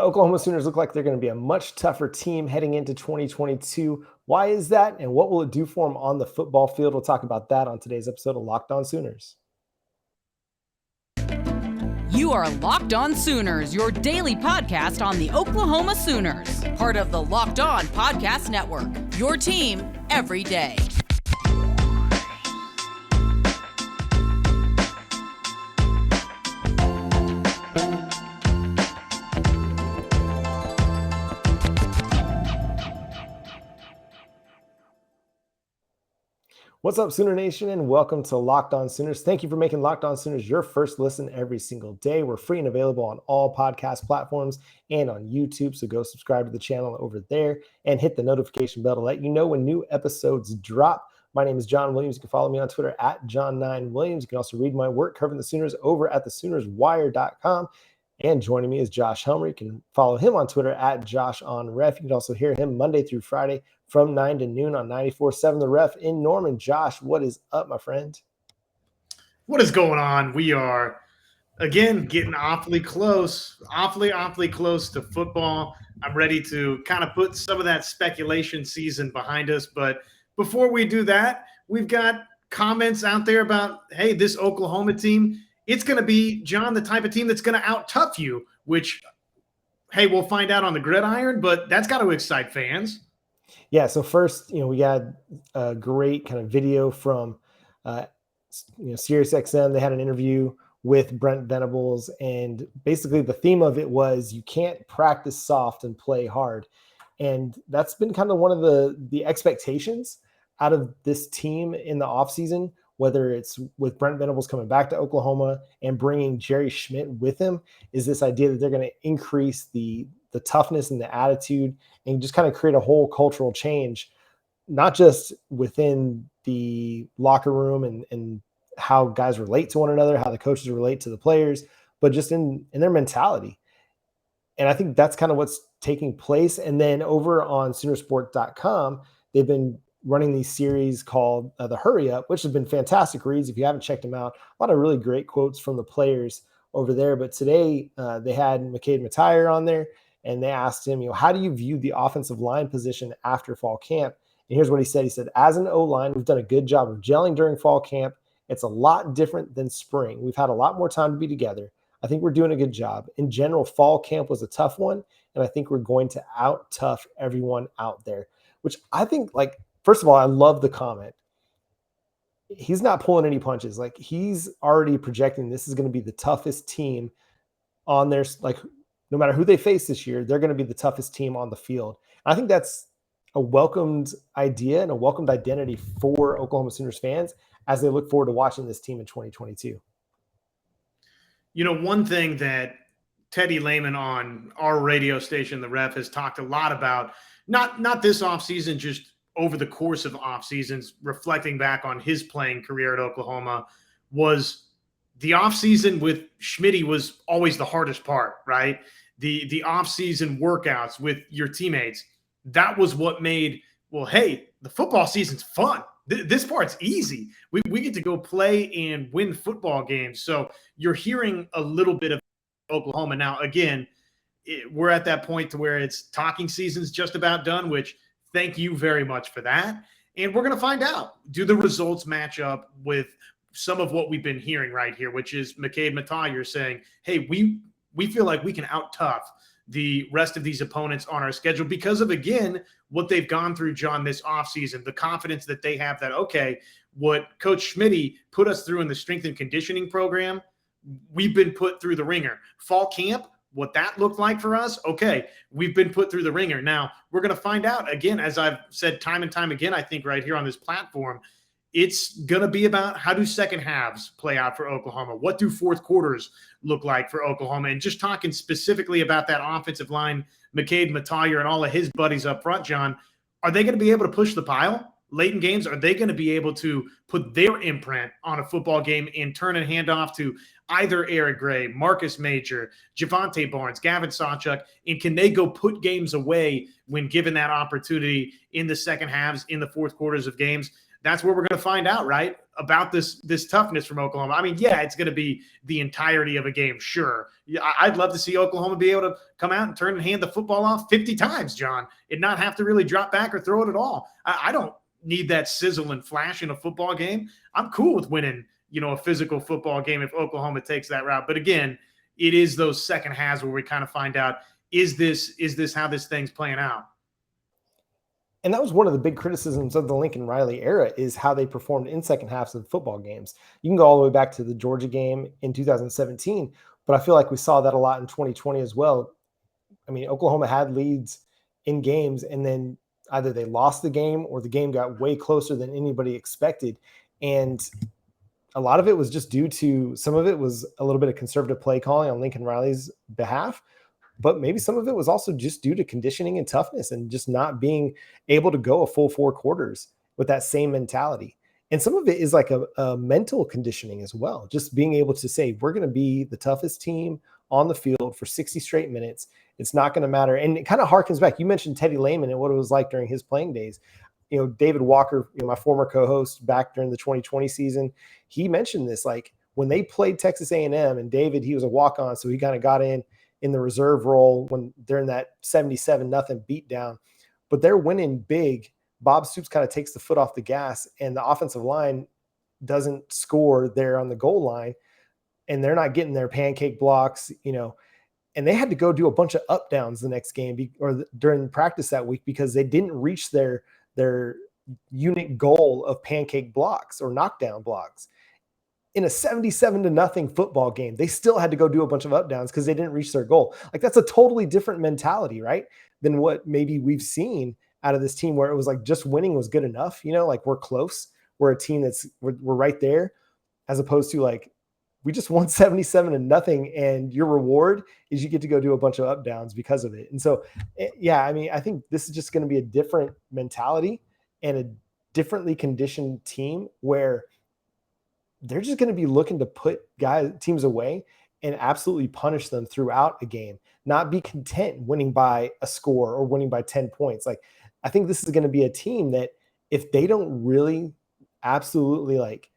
The Oklahoma Sooners look like they're going to be a much tougher team heading into 2022. Why is that? And what will it do for them on the football field? We'll talk about that on today's episode of Locked On Sooners. You are Locked On Sooners, your daily podcast on the Oklahoma Sooners. Part of the Locked On Podcast Network, your team every day. What's up, Sooner Nation, and welcome to Locked On Sooners. Thank you for making Locked On Sooners your first listen every single day. We're free and available on all podcast platforms and on YouTube, so go subscribe to the channel over there and hit the notification bell to let you know when new episodes drop. My name is John Williams. You can follow me on Twitter at John9Williams. You can also read my work covering the Sooners over at thesoonerswire.com. And joining me is Josh Helmer. You can follow him on Twitter at JoshOnRef. You can also hear him Monday through Friday from 9 to noon on 94.7 The Ref in Norman. Josh, what is up, my friend? What is going on? We are, again, getting awfully close to football. I'm ready to kind of put some of that speculation season behind us. But before we do that, we've got comments out there about, hey, this Oklahoma team, it's going to be, John, the type of team that's going to out-tough you, which, hey, we'll find out on the gridiron, but that's got to excite fans. Yeah, so first, we got a great kind of video from, SiriusXM. They had an interview with Brent Venables, and basically the theme of it was you can't practice soft and play hard. And that's been kind of one of the expectations out of this team in the offseason, whether it's with Brent Venables coming back to Oklahoma and bringing Jerry Schmidt with him, is this idea that they're going to increase the toughness and the attitude and just kind of create a whole cultural change, not just within the locker room and how guys relate to one another, how the coaches relate to the players, but just in their mentality. And I think that's kind of what's taking place. And then over on Soonersport.com, they've been running these series called The Hurry Up, which has been fantastic reads. If you haven't checked them out, a lot of really great quotes from the players over there. But today they had McKade Mettauer on there, and they asked him, how do you view the offensive line position after fall camp? And here's what he said. He said, as an O-line, we've done a good job of gelling during fall camp. It's a lot different than spring. We've had a lot more time to be together. I think we're doing a good job. In general, fall camp was a tough one, and I think we're going to out-tough everyone out there, which I think, first of all, I love the comment. He's not pulling any punches. He's already projecting this is going to be the toughest team on their, no matter who they face this year, they're going to be the toughest team on the field. I think that's a welcomed idea and a welcomed identity for Oklahoma Sooners fans as they look forward to watching this team in 2022. One thing that Teddy Lehman on our radio station, The Ref, has talked a lot about, not this offseason, just over the course of off seasons, reflecting back on his playing career at Oklahoma, was the offseason with Schmidt was always the hardest part, right? The offseason workouts with your teammates, that was what made, hey, the football season's fun. This part's easy. We get to go play and win football games. So you're hearing a little bit of Oklahoma. Now, again, we're at that point to where it's talking season's just about done, which thank you very much for that. And we're going to find out, do the results match up with some of what we've been hearing right here, which is McKade Mettauer saying, hey, we feel like we can out-tough the rest of these opponents on our schedule because of, again, what they've gone through, John, this offseason, the confidence that they have that, okay, what Coach Schmidt put us through in the strength and conditioning program, we've been put through the ringer. Fall camp, what that looked like for us, okay, we've been put through the ringer. Now, we're going to find out, again, as I've said time and time again, I think right here on this platform, it's going to be about how do second halves play out for Oklahoma? What do fourth quarters look like for Oklahoma? And just talking specifically about that offensive line, McKade Mettauer and all of his buddies up front, John, are they going to be able to push the pile late in games? Are they going to be able to put their imprint on a football game and turn and hand off to either Eric Gray, Marcus Major, Javonte Barnes, Gavin Sawchuk, and can they go put games away when given that opportunity in the second halves, in the fourth quarters of games? that's where we're going to find out, right, about this toughness from Oklahoma. I mean, yeah, it's going to be the entirety of a game, sure. I'd love to see Oklahoma be able to come out and turn and hand the football off 50 times, John, and not have to really drop back or throw it at all. I don't need that sizzle and flash in a football game. I'm cool with winning, a physical football game if Oklahoma takes that route. But again, it is those second halves where we kind of find out, is this how this thing's playing out? And that was one of the big criticisms of the Lincoln Riley era, is how they performed in second halves of football games. You can go all the way back to the Georgia game in 2017, but I feel like we saw that a lot in 2020 as well. I mean, Oklahoma had leads in games, and then either they lost the game or the game got way closer than anybody expected. And a lot of it was just due to, some of it was a little bit of conservative play calling on Lincoln Riley's behalf, but maybe some of it was also just due to conditioning and toughness and just not being able to go a full 4 quarters with that same mentality. And some of it is like a mental conditioning as well. Just being able to say, we're going to be the toughest team on the field for 60 straight minutes. It's not going to matter. And it kind of harkens back. You mentioned Teddy Lehman and what it was like during his playing days. David Walker, my former co-host back during the 2020 season, he mentioned this, like when they played Texas A&M, and David, he was a walk-on, so he kind of got in the reserve role when they're in that 77-0 beatdown, but they're winning big. Bob Stoops kind of takes the foot off the gas, and the offensive line doesn't score there on the goal line, and they're not getting their pancake blocks, and they had to go do a bunch of up downs the next game or during practice that week because they didn't reach their unit goal of pancake blocks or knockdown blocks. In a 77-0 football game, they still had to go do a bunch of up downs because they didn't reach their goal. Like, that's a totally different mentality, right, than what maybe we've seen out of this team, where it was like just winning was good enough. Like we're close. We're a team we're right there, as opposed to like, we just won 77-0 and your reward is you get to go do a bunch of up downs because of it. And so, yeah, I mean, I think this is just going to be a different mentality and a differently conditioned team where they're just going to be looking to put teams away and absolutely punish them throughout a game, not be content winning by a score or winning by 10 points. Like, I think this is going to be a team that if they don't really absolutely like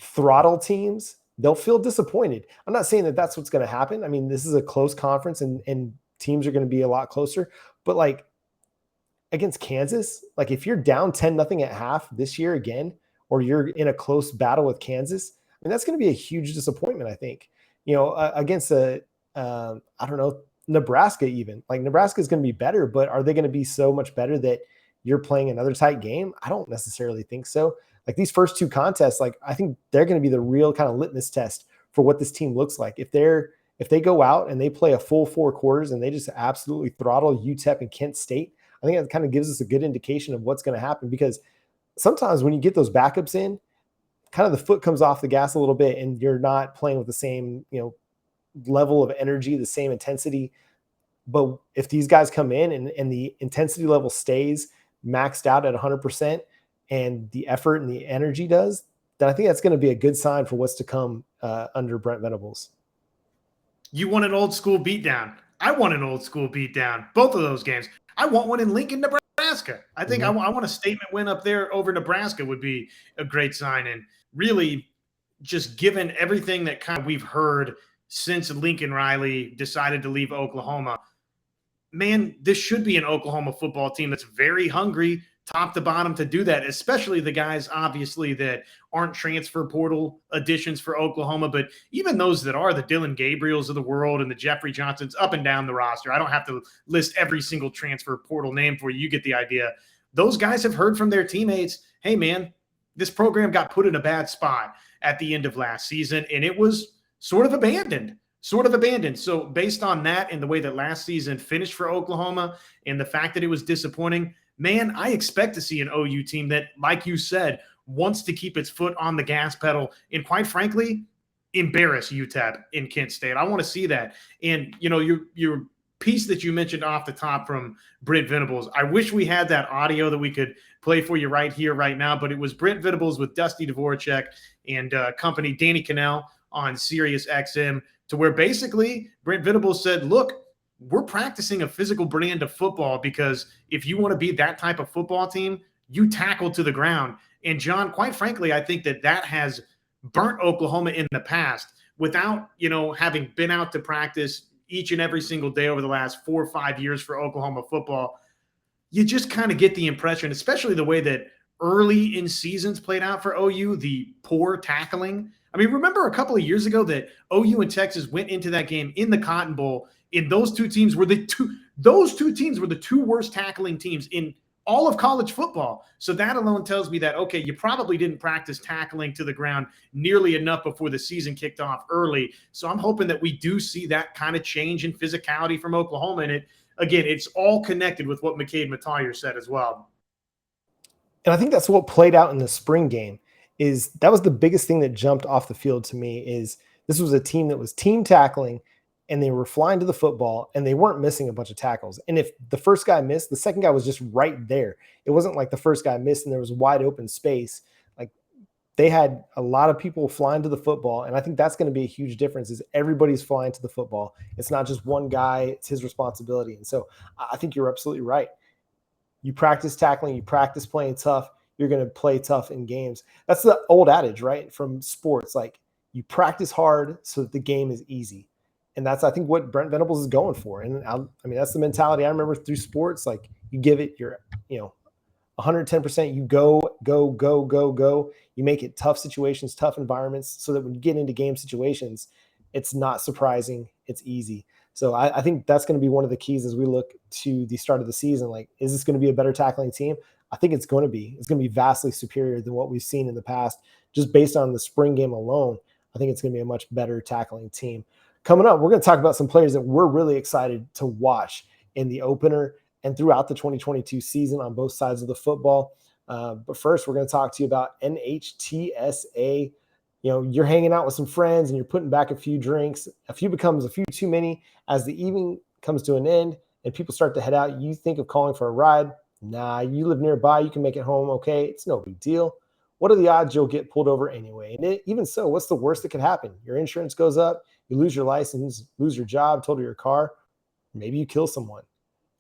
throttle teams, they'll feel disappointed. I'm not saying that that's what's going to happen. I mean, this is a close conference and teams are going to be a lot closer, but like against Kansas, like if you're down 10-0 at half this year again, or you're in a close battle with Kansas, I mean, that's going to be a huge disappointment, I think. Against Nebraska even. Like, Nebraska is going to be better, but are they going to be so much better that you're playing another tight game? I don't necessarily think so. Like, these first 2 contests, like, I think they're going to be the real kind of litmus test for what this team looks like. If they go out and they play a full 4 quarters and they just absolutely throttle UTEP and Kent State, I think that kind of gives us a good indication of what's going to happen, because sometimes when you get those backups in, kind of the foot comes off the gas a little bit and you're not playing with the same, level of energy, the same intensity. But if these guys come in and the intensity level stays maxed out at 100% and the effort and the energy does, then I think that's going to be a good sign for what's to come under Brent Venables. You want an old school beatdown. I want an old school beatdown. Both of those games. I want one in Lincoln, Nebraska. I think I want a statement win up there over Nebraska would be a great sign. And really, just given everything that kind of we've heard since Lincoln Riley decided to leave Oklahoma, man, this should be an Oklahoma football team that's very hungry, top to bottom, to do that, especially the guys, obviously, that aren't transfer portal additions for Oklahoma, but even those that are, the Dylan Gabriels of the world and the Jeffrey Johnsons up and down the roster. I don't have to list every single transfer portal name for you. You get the idea. Those guys have heard from their teammates, hey, man, this program got put in a bad spot at the end of last season, and it was sort of abandoned. So based on that and the way that last season finished for Oklahoma and the fact that it was disappointing, man, I expect to see an OU team that, like you said, wants to keep its foot on the gas pedal and, quite frankly, embarrass UTEP in Kent State. I want to see that. And, your piece that you mentioned off the top from Brent Venables, I wish we had that audio that we could play for you right here, right now, but it was Brent Venables with Dusty Dvorak and company Danny Cannell on Sirius XM, to where basically Brent Venables said, look, we're practicing a physical brand of football because if you want to be that type of football team, you tackle to the ground. And John, quite frankly, I think that has burnt Oklahoma in the past without, having been out to practice each and every single day over the last 4 or 5 years for Oklahoma football. You just kind of get the impression, especially the way that early in seasons played out for OU, the poor tackling. I mean, remember a couple of years ago that OU and Texas went into that game in the Cotton Bowl, and those two teams were the two worst tackling teams in all of college football. So that alone tells me that, okay, you probably didn't practice tackling to the ground nearly enough before the season kicked off early. So I'm hoping that we do see that kind of change in physicality from Oklahoma. And it's all connected with what McKade Mettauer said as well. And I think that's what played out in the spring game. That was the biggest thing that jumped off the field to me. Is this was a team that was team tackling, and they were flying to the football, and they weren't missing a bunch of tackles. And if the first guy missed, the second guy was just right there. It wasn't like the first guy missed and there was wide open space. Like, they had a lot of people flying to the football, and I think that's going to be a huge difference. Is everybody's flying to the football. It's not just one guy; it's his responsibility. And so I think you're absolutely right. You practice tackling, you practice playing tough, you're going to play tough in games. That's the old adage, right? From sports, like, you practice hard so that the game is easy. And that's, I think, what Brent Venables is going for. And that's the mentality I remember through sports. Like, you give it your, 110%, you go. You make it tough situations, tough environments, so that when you get into game situations, it's not surprising, it's easy. So I think that's going to be one of the keys as we look to the start of the season. Like, is this going to be a better tackling team? I think it's going to be. It's going to be vastly superior than what we've seen in the past. Just based on the spring game alone, I think it's going to be a much better tackling team. Coming up, we're going to talk about some players that we're really excited to watch in the opener and throughout the 2022 season on both sides of the football. But first, we're going to talk to you about NHTSA. You're hanging out with some friends and you're putting back a few drinks. A few becomes a few too many. As the evening comes to an end and people start to head out, you think of calling for a ride. Nah, you live nearby. You can make it home. Okay, it's no big deal. What are the odds you'll get pulled over anyway? And even so, what's the worst that could happen? Your insurance goes up, you lose your license, lose your job, total your car. Maybe you kill someone.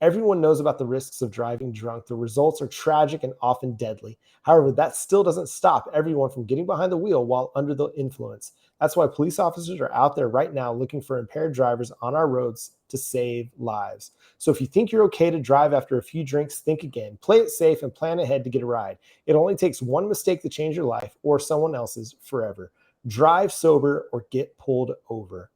Everyone knows about the risks of driving drunk. The results are tragic and often deadly. However, that still doesn't stop everyone from getting behind the wheel while under the influence. That's why police officers are out there right now looking for impaired drivers on our roads to save lives. So if you think you're okay to drive after a few drinks, think again. Play it safe and plan ahead to get a ride. It only takes one mistake to change your life or someone else's forever. Drive sober or get pulled over.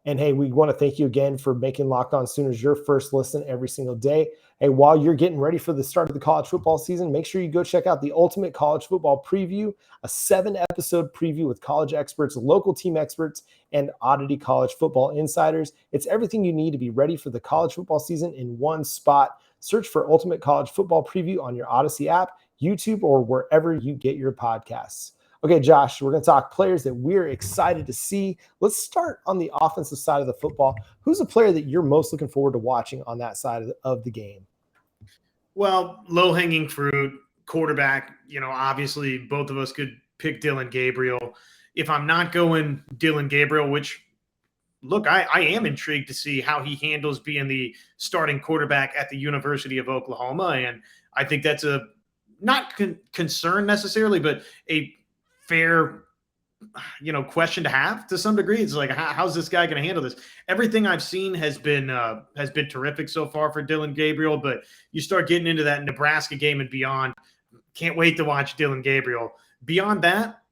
And hey, we want to thank you again for making Locked On Sooners your first listen every single day. Hey, while you're getting ready for the start of the college football season, make sure you go check out the Ultimate College Football Preview, a 7-episode preview with college experts, local team experts, and Oddity College Football Insiders. It's everything you need to be ready for the college football season in one spot. Search for Ultimate College Football Preview on your Odyssey app, YouTube, or wherever you get your podcasts. Okay, Josh, we're going to talk players that we're excited to see. Let's start on the offensive side of the football. Who's a player that you're most looking forward to watching on that side of the game? Well, low-hanging fruit, quarterback, obviously both of us could pick Dillon Gabriel. If I'm not going Dillon Gabriel, which, look, I am intrigued to see how he handles being the starting quarterback at the University of Oklahoma. And I think that's a not concern necessarily, but a fair, question to have to some degree. It's like, how's this guy going to handle this? Everything I've seen has been terrific so far for Dillon Gabriel, but you start getting into that Nebraska game and beyond. Can't wait to watch Dillon Gabriel. Beyond that,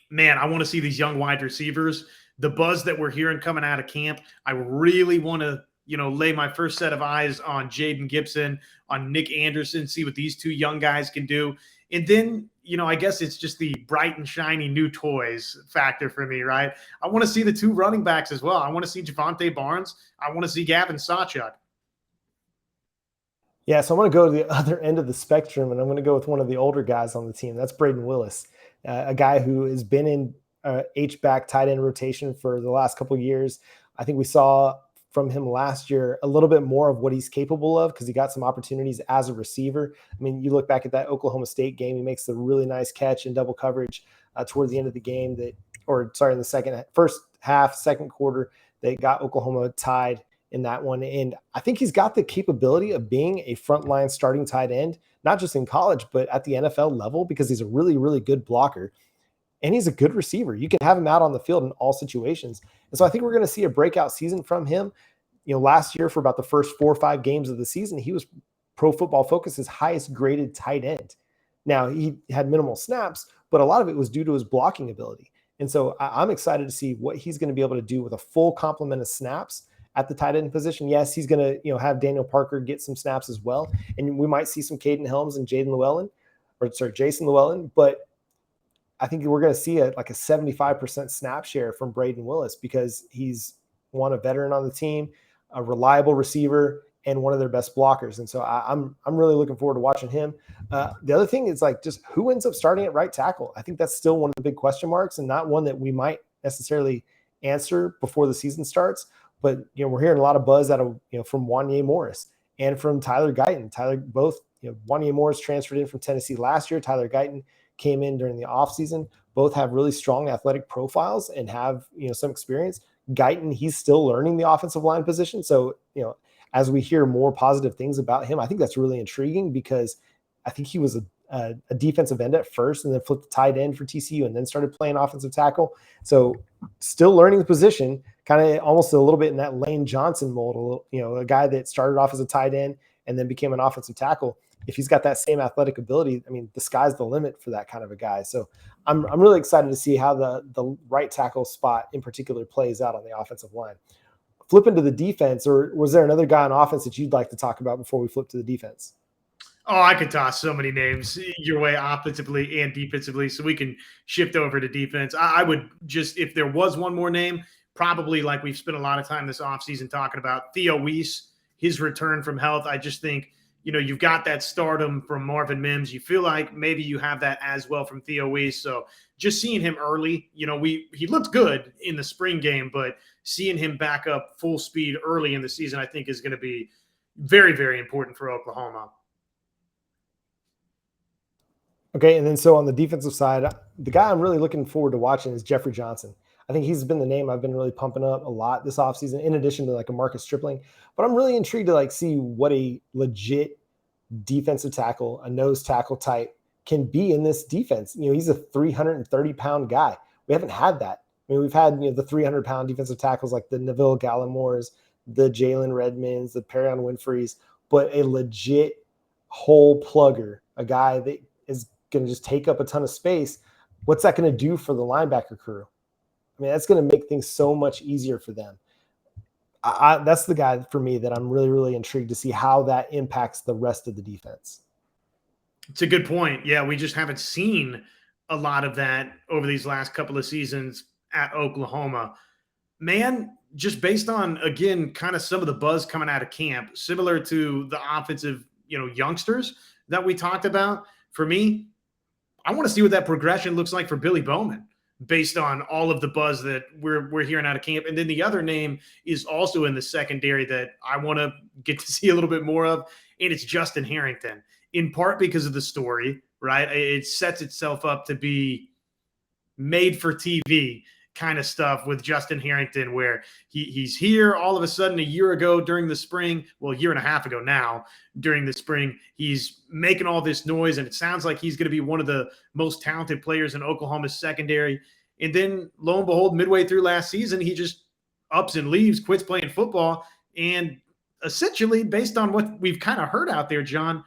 man, I want to see these young wide receivers. The buzz that we're hearing coming out of camp, I really want to, lay my first set of eyes on Jaden Gibson, on Nick Anderson, see what these two young guys can do. And then, I guess it's just the bright and shiny new toys factor for me, right? I want to see the two running backs as well. I want to see Javonte Barnes. I want to see Gavin Sawchuk. Yeah, so I'm going to go to the other end of the spectrum, and I'm going to go with one of the older guys on the team. That's Braden Willis, a guy who has been in H-back tight end rotation for the last couple of years. I think we saw from him last year a little bit more of what he's capable of because he got some opportunities as a receiver. I mean, you look back at that Oklahoma State game, he makes the really nice catch in double coverage towards the end of the game in the first half, second quarter, they got Oklahoma tied in that one. And I think he's got the capability of being a frontline starting tight end, not just in college, but at the NFL level, because he's a really, really good blocker. And he's a good receiver. You can have him out on the field in all situations. And so I think we're going to see a breakout season from him. Last year for about the first 4 or 5 games of the season, he was Pro Football Focus's highest graded tight end. Now, he had minimal snaps, but a lot of it was due to his blocking ability. And so I'm excited to see what he's going to be able to do with a full complement of snaps at the tight end position. Yes, he's going to have Daniel Parker get some snaps as well. And we might see some Caden Helms and Jason Llewellyn. But I think we're going to see a 75% snap share from Braden Willis, because he's a veteran on the team, a reliable receiver, and one of their best blockers. And so I'm really looking forward to watching him. The other thing is just who ends up starting at right tackle. I think that's still one of the big question marks, and not one that we might necessarily answer before the season starts. But we're hearing a lot of buzz out of from Wanye Morris and from Tyler Guyton. Wanye Morris transferred in from Tennessee last year. Tyler Guyton came in during the offseason. Both have really strong athletic profiles and have some experience. Guyton, he's still learning the offensive line position. So as we hear more positive things about him, I think that's really intriguing, because I think he was a defensive end at first and then flipped to tight end for TCU and then started playing offensive tackle. So still learning the position, kind of almost a little bit in that Lane Johnson mold, a guy that started off as a tight end and then became an offensive tackle. If he's got that same athletic ability, the sky's the limit for that kind of a guy. So I'm really excited to see how the right tackle spot in particular plays out on the offensive line. Flip into the defense, or was there another guy on offense that you'd like to talk about before we flip to the defense? Oh, I could toss so many names your way offensively and defensively, so we can shift over to defense. I would just, if there was one more name, probably like we've spent a lot of time this offseason talking about, Theo Weiss, his return from health. I just think, you've got that stardom from Marvin Mims. You feel like maybe you have that as well from Theo Weiss. So just seeing him early, he looked good in the spring game, but seeing him back up full speed early in the season, I think is going to be very, very important for Oklahoma. Okay, and then so on the defensive side, the guy I'm really looking forward to watching is Jeffrey Johnson. I think he's been the name I've been really pumping up a lot this offseason, in addition to a Marcus Stripling. But I'm really intrigued to see what a legit defensive tackle, a nose tackle type, can be in this defense. He's a 330-pound guy. We haven't had that. We've had the 300-pound defensive tackles like the Neville Gallimores, the Jalen Redmonds, the Perion Winfreys, but a legit hole plugger, a guy that is going to just take up a ton of space. What's that going to do for the linebacker crew? That's going to make things so much easier for them. That's the guy for me that I'm really, really intrigued to see how that impacts the rest of the defense. It's a good point. Yeah, we just haven't seen a lot of that over these last couple of seasons at Oklahoma. Man, just based on, again, kind of some of the buzz coming out of camp, similar to the offensive, youngsters that we talked about, for me, I want to see what that progression looks like for Billy Bowman, based on all of the buzz that we're hearing out of camp. And then the other name is also in the secondary that I want to get to see a little bit more of, and it's Justin Harrington, in part because of the story, right? It sets itself up to be made for TV kind of stuff with Justin Harrington, where he's here all of a sudden a year ago during the spring, well, a year and a half ago now during the spring, he's making all this noise, and it sounds like he's going to be one of the most talented players in Oklahoma's secondary. And then lo and behold, midway through last season, he just ups and leaves, quits playing football. And essentially, based on what we've kind of heard out there, John,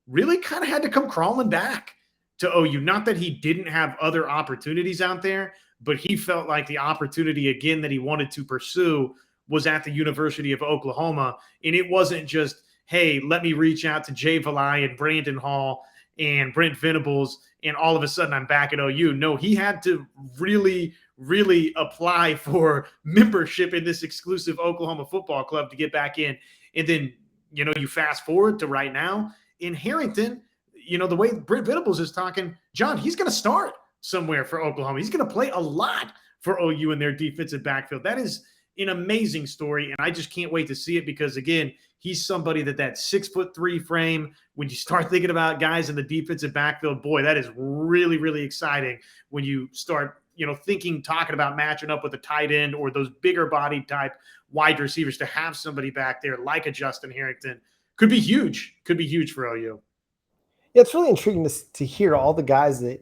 really kind of had to come crawling back to OU. Not that he didn't have other opportunities out there, but he felt like the opportunity again that he wanted to pursue was at the University of Oklahoma. And it wasn't just, hey, let me reach out to Jay Valai and Brandon Hall and Brent Venables, and all of a sudden I'm back at OU. No, he had to really, really apply for membership in this exclusive Oklahoma football club to get back in. And then, you fast forward to right now in Harrington, the way Brent Venables is talking, John, he's going to start somewhere for Oklahoma. He's going to play a lot for OU in their defensive backfield. That is an amazing story, and I just can't wait to see it, because, again, he's somebody that 6'3" frame, when you start thinking about guys in the defensive backfield, boy, that is really, really exciting when you start, talking about matching up with a tight end or those bigger body type wide receivers, to have somebody back there like a Justin Harrington could be huge. Could be huge for OU. Yeah, it's really intriguing to hear all the guys that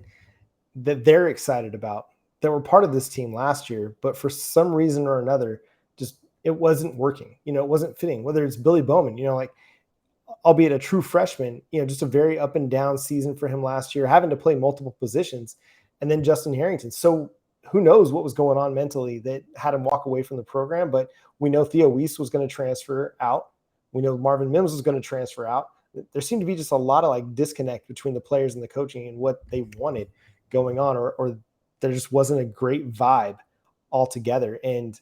they're excited about that were part of this team last year, but for some reason or another, just it wasn't working. It wasn't fitting. Whether it's Billy Bowman, like, albeit a true freshman, just a very up and down season for him last year, having to play multiple positions, and then Justin Harrington. So who knows what was going on mentally that had him walk away from the program? But we know Theo Weiss was going to transfer out. We know Marvin Mims was going to transfer out. There seemed to be just a lot of like disconnect between the players and the coaching and what they wanted going on, or there just wasn't a great vibe altogether. And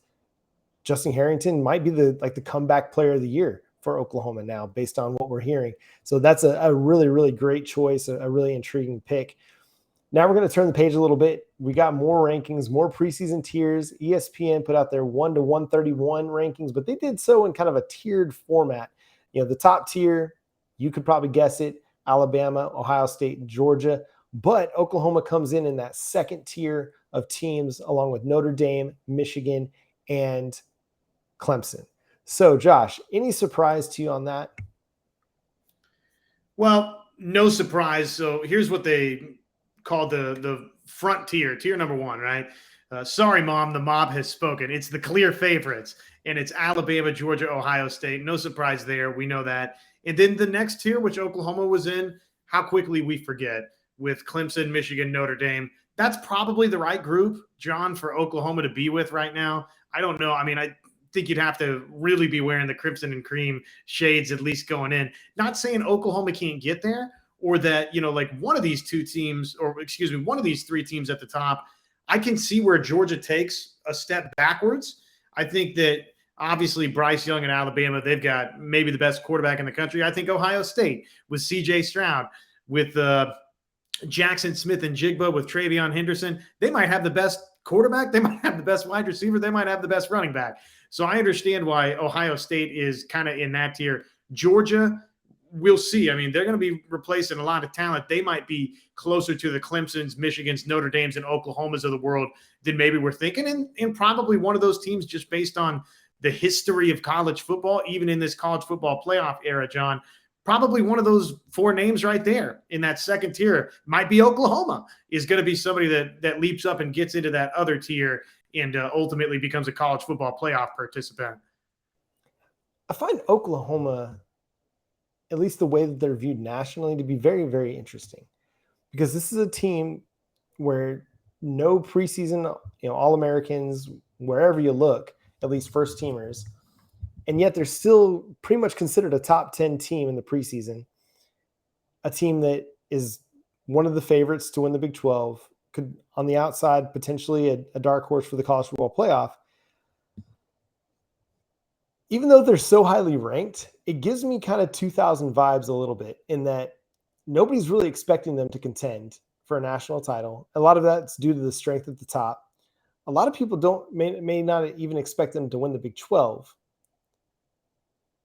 Justin Harrington might be the comeback player of the year for Oklahoma now, based on what we're hearing. So that's a really, really great choice, a really intriguing pick. Now we're going to turn the page a little bit. We got more rankings, more preseason tiers. ESPN put out their 1 to 131 rankings, but they did so in kind of a tiered format. The top tier, you could probably guess it, Alabama, Ohio State, Georgia. But Oklahoma comes in that second tier of teams, along with Notre Dame, Michigan, and Clemson. So, Josh, any surprise to you on that? Well, no surprise. So here's what they call the front tier number 1, right? Sorry, Mom, the mob has spoken. It's the clear favorites, and it's Alabama, Georgia, Ohio State. No surprise there. We know that. And then the next tier, which Oklahoma was in, how quickly we forget, with Clemson, Michigan, Notre Dame. That's probably the right group, John, for Oklahoma to be with right now. I don't know. I mean, I think you'd have to really be wearing the crimson and cream shades at least going in. Not saying Oklahoma can't get there, or that, like one of these two teams, or excuse me, one of these three teams at the top, I can see where Georgia takes a step backwards. I think that obviously Bryce Young and Alabama, they've got maybe the best quarterback in the country. I think Ohio State with C.J. Stroud, with Jackson Smith and Jigba, with Travion Henderson, they might have the best quarterback. They might have the best wide receiver. They might have the best running back. So I understand why Ohio State is kind of in that tier. Georgia, we'll see. I mean, they're going to be replacing a lot of talent. They might be closer to the Clemsons, Michigans, Notre Dames, and Oklahomas of the world than maybe we're thinking. And probably one of those teams, just based on the history of college football, even in this college football playoff era, John, probably one of those four names right there in that second tier might be Oklahoma, is going to be somebody that leaps up and gets into that other tier and ultimately becomes a college football playoff participant. I find Oklahoma, at least the way that they're viewed nationally, to be very, very interesting, because this is a team where no preseason, All-Americans, wherever you look, at least first teamers, and yet they're still pretty much considered a top 10 team in the preseason, a team that is one of the favorites to win the Big 12, could on the outside potentially a dark horse for the college football playoff. Even though they're so highly ranked, it gives me kind of 2000 vibes a little bit, in that nobody's really expecting them to contend for a national title. A lot of that's due to the strength at the top. A lot of people may not even expect them to win the Big 12,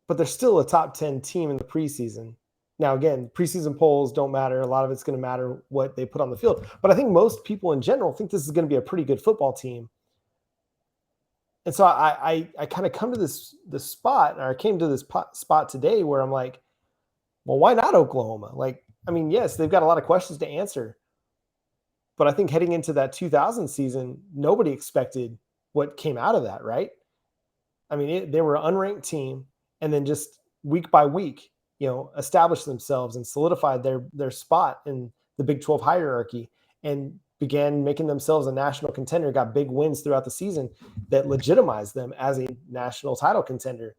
but they're still a top 10 team in the preseason. Now, again, preseason polls don't matter. A lot of it's going to matter what they put on the field. But I think most people in general think this is going to be a pretty good football team. And so I kind of come to this spot, or I came to this spot today where I'm like, well, why not Oklahoma? Like, I mean, yes, they've got a lot of questions to answer, but I think heading into that 2000 season, nobody expected what came out of that, right? I mean, they were an unranked team, and then just week by week, established themselves and solidified their spot in the Big 12 hierarchy, and began making themselves a national contender, got big wins throughout the season that legitimized them as a national title contender.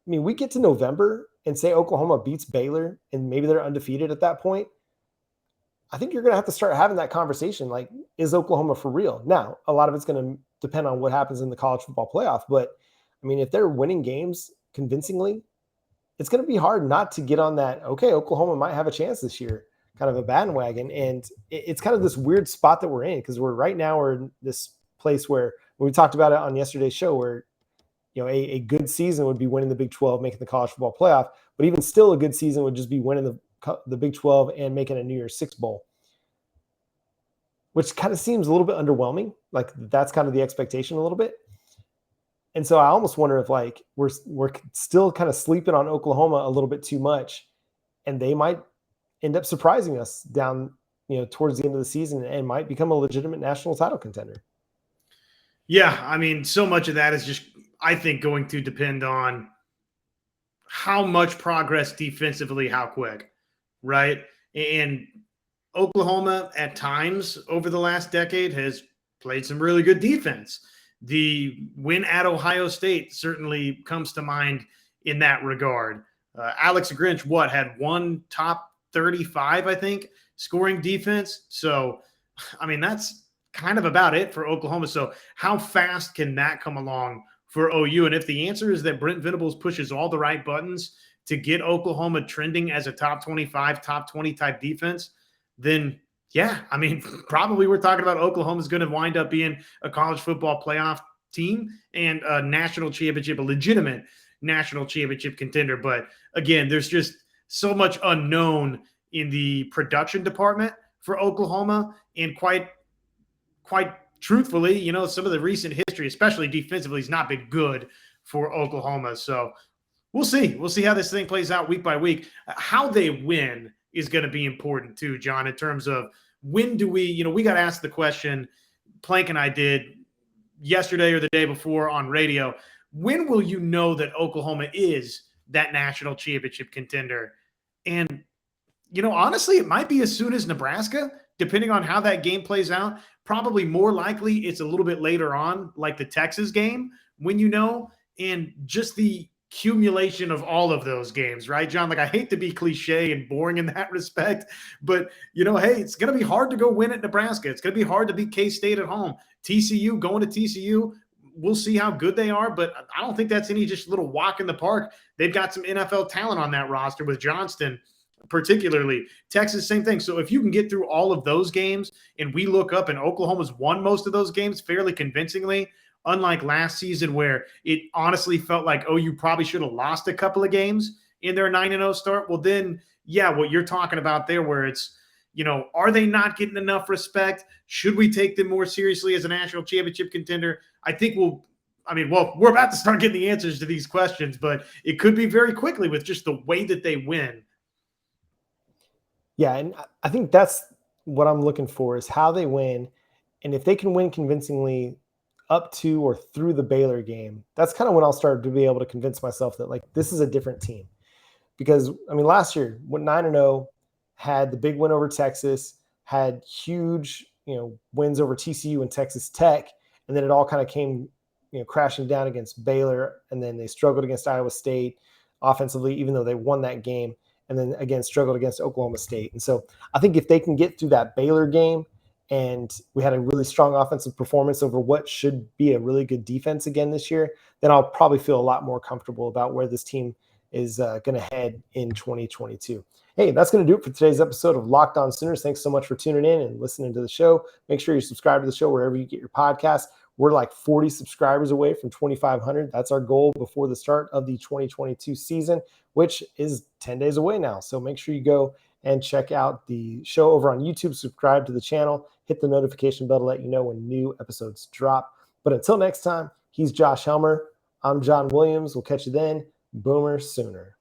I mean, we get to November and say Oklahoma beats Baylor and maybe they're undefeated at that point. I think you're going to have to start having that conversation. Like, is Oklahoma for real? Now, a lot of it's going to depend on what happens in the college football playoff. But I mean, if they're winning games convincingly, it's going to be hard not to get on that, okay, Oklahoma might have a chance this year, kind of a bandwagon. And it's kind of this weird spot that we're in, because we're in this place where we talked about it on yesterday's show, where a good season would be winning the Big 12, making the college football playoff, but even still a good season would just be winning the Big 12 and making a New Year's Six bowl, which kind of seems a little bit underwhelming. Like, that's kind of the expectation a little bit. And so I almost wonder if like we're still kind of sleeping on Oklahoma a little bit too much, and they might end up surprising us down, towards the end of the season and might become a legitimate national title contender. Yeah, I mean, so much of that is just, I think, going to depend on how much progress defensively, how quick, right? And Oklahoma at times over the last decade has played some really good defense. The win at Ohio State certainly comes to mind in that regard. Alex Grinch, had one top 35, I think, scoring defense. So, I mean, that's kind of about it for Oklahoma. So how fast can that come along for OU? And if the answer is that Brent Venables pushes all the right buttons to get Oklahoma trending as a top 25, top 20 type defense, then yeah, I mean, probably we're talking about Oklahoma's going to wind up being a college football playoff team and a national championship, a legitimate national championship contender. But again, there's just so much unknown in the production department for Oklahoma, and quite truthfully, some of the recent history, especially defensively, has not been good for Oklahoma. So we'll see. We'll see how this thing plays out week by week. How they win is going to be important too, John, in terms of when do we got asked the question, Plank and I did yesterday or the day before on radio, when will you know that Oklahoma is that national championship contender? And, honestly, it might be as soon as Nebraska, depending on how that game plays out. Probably more likely it's a little bit later on, like the Texas game, when and just the accumulation of all of those games, right, John? Like, I hate to be cliche and boring in that respect, but, hey, it's going to be hard to go win at Nebraska. It's going to be hard to beat K-State at home. TCU, going to TCU, we'll see how good they are, but I don't think that's any just little walk in the park. They've got some NFL talent on that roster with Johnston, particularly. Texas, same thing. So if you can get through all of those games, and we look up and Oklahoma's won most of those games fairly convincingly, unlike last season where it honestly felt like, you probably should have lost a couple of games in their 9-0 start. Well, then, yeah, what you're talking about there where it's, are they not getting enough respect? Should we take them more seriously as a national championship contender? I think we're about to start getting the answers to these questions, but it could be very quickly with just the way that they win. Yeah, and I think that's what I'm looking for is how they win. And if they can win convincingly up to or through the Baylor game, that's kind of when I'll start to be able to convince myself that, like, this is a different team. Because, last year, when 9-0, had the big win over Texas, had huge, wins over TCU and Texas Tech, and then it all kind of came, crashing down against Baylor, and then they struggled against Iowa State offensively, even though they won that game, and then again struggled against Oklahoma State. And so I think if they can get through that Baylor game, and we had a really strong offensive performance over what should be a really good defense again this year, then I'll probably feel a lot more comfortable about where this team is going to head in 2022. Hey, that's going to do it for today's episode of Locked On Sooners. Thanks so much for tuning in and listening to the show. Make sure you subscribe to the show wherever you get your podcasts. We're like 40 subscribers away from 2,500. That's our goal before the start of the 2022 season, which is 10 days away now. So make sure you go and check out the show over on YouTube. Subscribe to the channel. Hit the notification bell to let you know when new episodes drop. But until next time, he's Josh Helmer. I'm John Williams. We'll catch you then. Boomer Sooner.